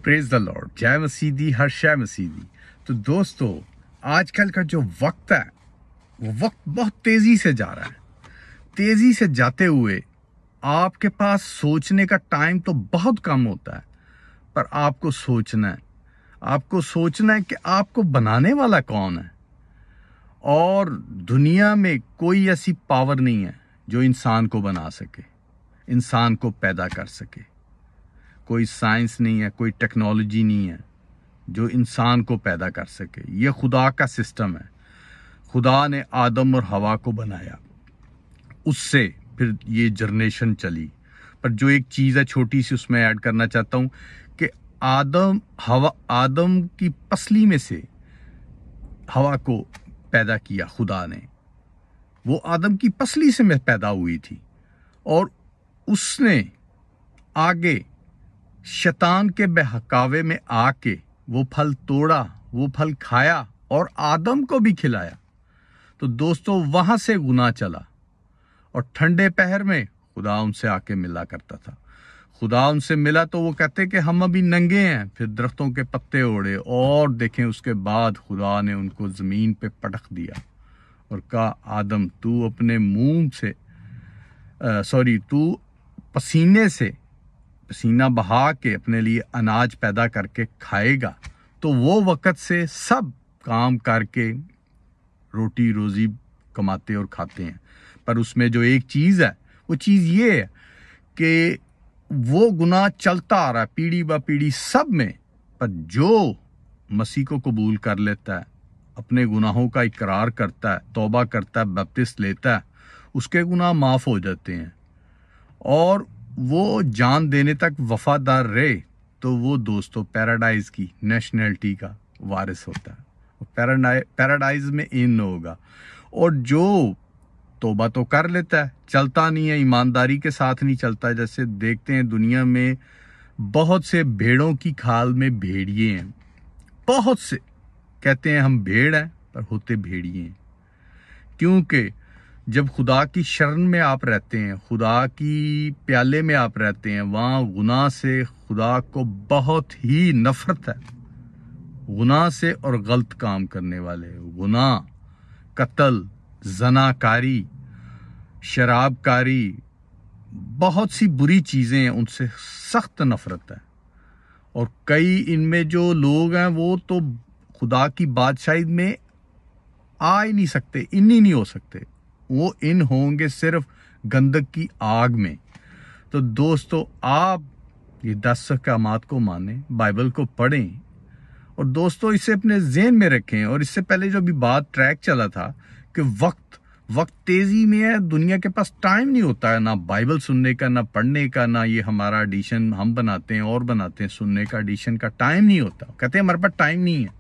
Praise the Lord, जय मसीह दी, हर शय मसीह दी। तो दोस्तों, आजकल का जो वक्त है वो वक्त बहुत तेजी से जा रहा है। तेजी से जाते हुए आपके पास सोचने का टाइम तो बहुत कम होता है, पर आपको सोचना है कि आपको बनाने वाला कौन है। और दुनिया में कोई ऐसी पावर नहीं है जो इंसान को बना सके, इंसान को पैदा कर सके। कोई साइंस नहीं है, कोई टेक्नोलॉजी नहीं है जो इंसान को पैदा कर सके। ये खुदा का सिस्टम है। खुदा ने आदम और हवा को बनाया, उससे फिर ये जनरेशन चली। पर जो एक चीज़ है छोटी सी, उसमें ऐड करना चाहता हूँ कि आदम की पसली में से हवा को पैदा किया खुदा ने। वो आदम की पसली से में पैदा हुई थी, और उसने आगे शैतान के बहकावे में आके वो फल तोड़ा, वो फल खाया और आदम को भी खिलाया। तो दोस्तों, वहां से गुनाह चला, और ठंडे पहर में खुदा उनसे आके मिला करता था। खुदा उनसे मिला तो वो कहते कि हम अभी नंगे हैं। फिर दरख्तों के पत्ते ओढ़े, और देखें उसके बाद खुदा ने उनको जमीन पे पटक दिया और कहा, आदम तू अपने मुंह से तू पसीना बहा के अपने लिए अनाज पैदा करके खाएगा। तो वो वक़्त से सब काम करके रोटी रोजी कमाते और खाते हैं। पर उसमें जो एक चीज़ है, वो चीज़ ये है कि वो गुनाह चलता आ रहा है पीढ़ी ब पीढ़ी सब में। पर जो मसीह को कबूल कर लेता है, अपने गुनाहों का इकरार करता है, तौबा करता है, बपतिस्मा लेता है, उसके गुनाह माफ़ हो जाते हैं और वो जान देने तक वफादार रहे, तो वो दोस्तों पैराडाइज की नेशनलिटी का वारिस होता है। पैराडाइज में इन होगा। और जो तौबा तो कर लेता है, चलता नहीं है, ईमानदारी के साथ नहीं चलता। जैसे देखते हैं दुनिया में बहुत से भेड़ों की खाल में भेड़िए हैं। बहुत से कहते हैं हम भेड़ हैं, पर होते भेड़िए हैं। क्योंकि जब खुदा की शरण में आप रहते हैं, खुदा की प्याले में आप रहते हैं, वहाँ गुनाह से खुदा को बहुत ही नफरत है। गुनाह से और गलत काम करने वाले, गुनाह, कत्ल, ज़नाकारी, शराबकारी, बहुत सी बुरी चीज़ें हैं, उनसे सख्त नफरत है। और कई इनमें जो लोग हैं वो तो खुदा की बादशाही में आ ही नहीं सकते, इन ही नहीं हो सकते। वो इन होंगे सिर्फ गंधक की आग में। तो दोस्तों, आप ये 10 अहकामात को मानें, बाइबल को पढ़ें, और दोस्तों इसे अपने ज़हन में रखें। और इससे पहले जो अभी बात ट्रैक चला था कि वक्त तेजी में है, दुनिया के पास टाइम नहीं होता है ना बाइबल सुनने का, ना पढ़ने का, ना ये हमारा एडिशन हम बनाते हैं और बनाते हैं सुनने का, एडिशन का टाइम नहीं होता। कहते हैं हमारे पास टाइम नहीं है।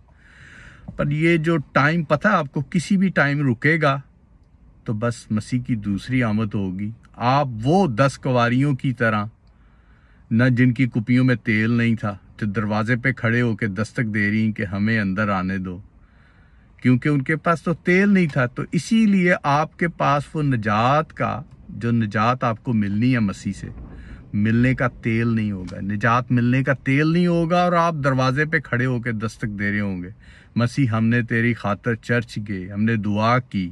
पर ये जो टाइम, पता है आपको, किसी भी टाइम रुकेगा तो बस मसीह की दूसरी आमद होगी। आप वो 10 कुंवारियों की तरह, न जिनकी कुपियों में तेल नहीं था, तो दरवाजे पे खड़े होकर दस्तक दे रही कि हमें अंदर आने दो, क्योंकि उनके पास तो तेल नहीं था। तो इसीलिए आपके पास वो निजात का, जो निजात आपको मिलनी है मसीह से, मिलने का तेल नहीं होगा, निजात मिलने का तेल नहीं होगा। और आप दरवाजे पे खड़े होकर दस्तक दे रहे होंगे, मसीह हमने तेरी खातर चर्च गए, हमने दुआ की,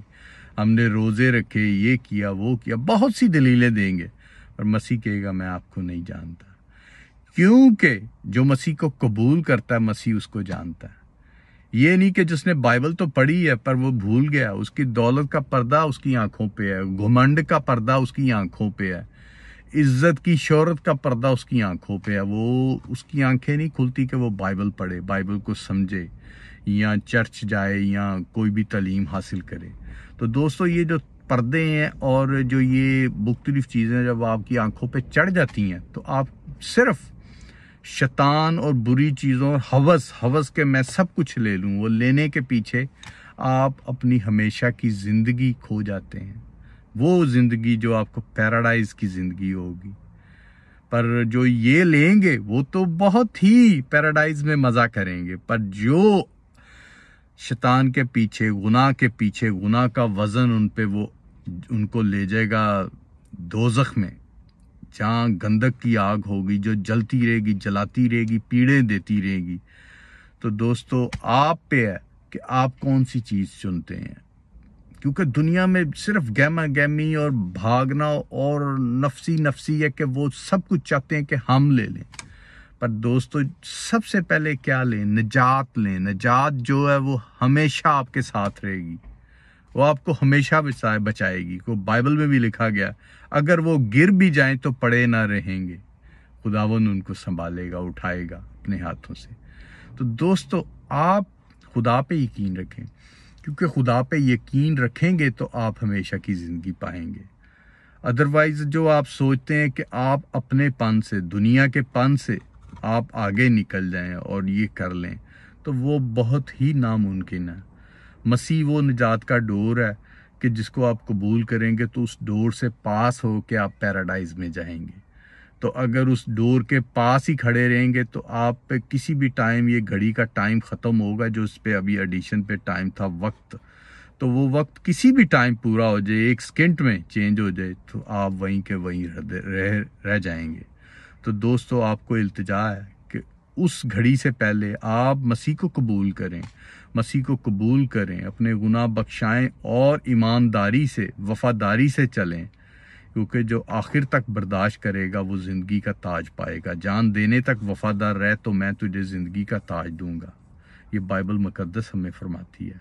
हमने रोज़े रखे, ये किया, वो किया, बहुत सी दलीलें देंगे। पर मसीह कहेगा मैं आपको नहीं जानता। क्योंकि जो मसीह को कबूल करता है, मसीह उसको जानता है। ये नहीं कि जिसने बाइबल तो पढ़ी है पर वो भूल गया। उसकी दौलत का पर्दा उसकी आंखों पे है, घमंड का पर्दा उसकी आंखों पे है, इज्जत की शोहरत का पर्दा उसकी आंखों पे है। वो उसकी आंखें नहीं खुलती कि वो बाइबल पढ़े, बाइबल को समझे, या चर्च जाए, या कोई भी तालीम हासिल करे। तो दोस्तों, ये जो पर्दे हैं और जो ये मुख्तलिफ चीज़ें जब आपकी आंखों पे चढ़ जाती हैं, तो आप सिर्फ शैतान और बुरी चीज़ों और हवस के मैं सब कुछ ले लूँ, वो लेने के पीछे आप अपनी हमेशा की ज़िंदगी खो जाते हैं। वो ज़िंदगी जो आपको पैराडाइज की ज़िंदगी होगी। पर जो ये लेंगे वो तो बहुत ही पैराडाइज में मज़ा करेंगे। पर जो शैतान के पीछे, गुनाह के पीछे, गुनाह का वज़न उन पे वो उनको ले जाएगा दोज़ख में, جہاں گندک کی آگ ہوگی جو جلتی رہے گی، جلاتی رہے گی، پیڑیں دیتی رہے گی۔ تو دوستو آپ پہ ہے کہ آپ کون سی چیز چنتے ہیں، کیونکہ دنیا میں صرف گہما گہمی اور بھاگنا اور نفسی ہے کہ وہ سب کچھ چاہتے ہیں کہ ہم لے لیں۔ پر دوستو سب سے پہلے کیا لیں؟ نجات لیں۔ نجات جو ہے وہ ہمیشہ آپ کے ساتھ رہے گی، وہ آپ کو ہمیشہ بچائے گی۔ کو بائبل میں بھی لکھا گیا اگر وہ گر بھی جائیں تو پڑے نہ رہیں گے، خداوند ان کو سنبھالے گا، اٹھائے گا اپنے ہاتھوں سے۔ تو دوستو آپ خدا پہ یقین رکھیں، کیونکہ خدا پہ یقین رکھیں گے تو آپ ہمیشہ کی زندگی پائیں گے۔ ادروائز جو آپ سوچتے ہیں کہ آپ اپنے پن سے، دنیا کے پن سے آپ آگے نکل جائیں اور یہ کر لیں، تو وہ بہت ہی ناممکن ہے۔ مسیح وہ نجات کا ڈور ہے کہ جس کو آپ قبول کریں گے تو اس ڈور سے پاس ہو کے آپ پیراڈائز میں جائیں گے۔ تو اگر اس ڈور کے پاس ہی کھڑے رہیں گے تو آپ پہ کسی بھی ٹائم یہ گھڑی کا ٹائم ختم ہوگا، جو اس پہ ابھی ایڈیشن پہ ٹائم تھا وقت، تو وہ وقت کسی بھی ٹائم پورا ہو جائے، ایک سیکنڈ میں چینج ہو جائے تو آپ وہیں کے وہیں رہ جائیں گے۔ تو دوستو آپ کو التجا ہے کہ اس گھڑی سے پہلے آپ مسیح کو قبول کریں، مسیح کو قبول کریں، اپنے گناہ بخشائیں اور ایمانداری سے، وفاداری سے چلیں، کیونکہ جو آخر تک برداشت کرے گا وہ زندگی کا تاج پائے گا۔ جان دینے تک وفادار رہ تو میں تجھے زندگی کا تاج دوں گا، یہ بائبل مقدس ہمیں فرماتی ہے۔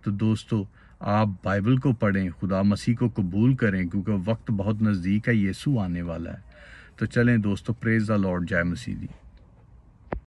تو دوستو آپ بائبل کو پڑھیں، خدا مسیح کو قبول کریں، کیونکہ وقت بہت نزدیک ہے، یسوع آنے والا ہے۔ تو چلیں دوستو، پریز دا لارڈ، جے مسیح دی۔